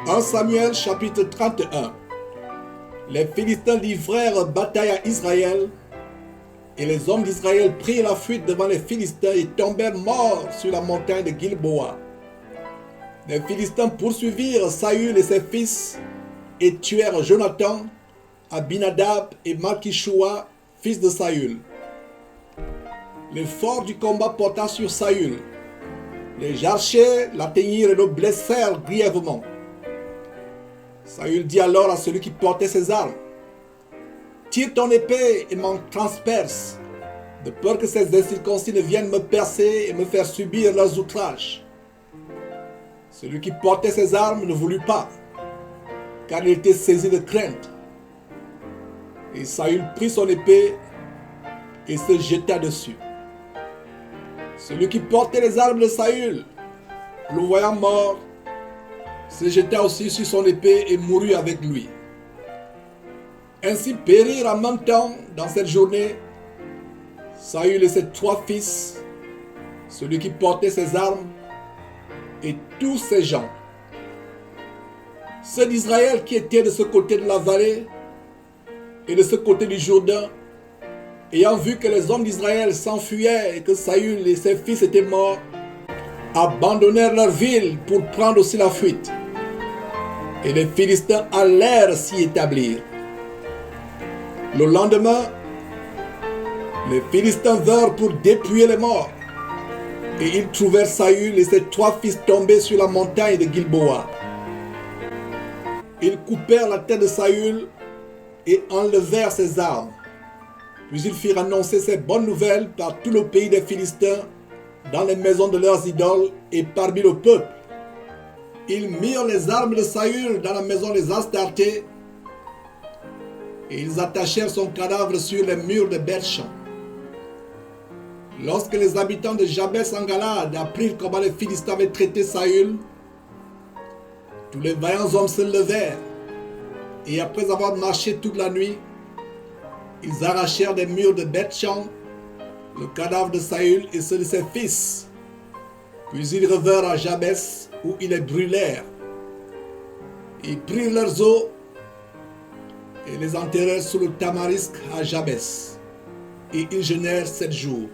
1 Samuel chapitre 31. Les Philistins livrèrent bataille à Israël, et les hommes d'Israël prirent la fuite devant les Philistins et tombèrent morts sur la montagne de Gilboa. Les Philistins poursuivirent Saül et ses fils et tuèrent Jonathan, Abinadab et Malkishua, fils de Saül. L'effort du combat porta sur Saül. Les archers l'atteignirent et le blessèrent grièvement. Saül dit alors à celui qui portait ses armes: tire ton épée et m'en transperce, de peur que ces incirconcis ne viennent me percer et me faire subir leurs outrages. Celui qui portait ses armes ne voulut pas, car il était saisi de crainte. Et Saül prit son épée et se jeta dessus. Celui qui portait les armes de Saül, le voyant mort, se jeta aussi sur son épée et mourut avec lui. Ainsi périrent en même temps dans cette journée Saül et ses 3 fils, celui qui portait ses armes et tous ses gens. Ceux d'Israël qui étaient de ce côté de la vallée et de ce côté du Jourdain, ayant vu que les hommes d'Israël s'enfuyaient et que Saül et ses fils étaient morts, abandonnèrent leur ville pour prendre aussi la fuite. Et les Philistins allèrent s'y établir. Le lendemain, les Philistins vinrent pour dépouiller les morts. Et ils trouvèrent Saül et ses 3 fils tombés sur la montagne de Gilboa. Ils coupèrent la tête de Saül et enlevèrent ses armes. Puis ils firent annoncer ces bonnes nouvelles par tout le pays des Philistins, dans les maisons de leurs idoles et parmi le peuple. Ils mirent les armes de Saül dans la maison des Astartés et ils attachèrent son cadavre sur les murs de Beth-Shan. Lorsque les habitants de Jabès en Galade apprirent comment les Philistins avaient traité Saül, tous les vaillants hommes se levèrent et après avoir marché toute la nuit, ils arrachèrent des murs de Beth-Shan le cadavre de Saül et ceux de ses fils. Puis ils revinrent à Jabès où ils les brûlèrent. Ils prirent leurs os et les enterrèrent sous le tamarisque à Jabès. Et ils jeûnèrent 7 jours.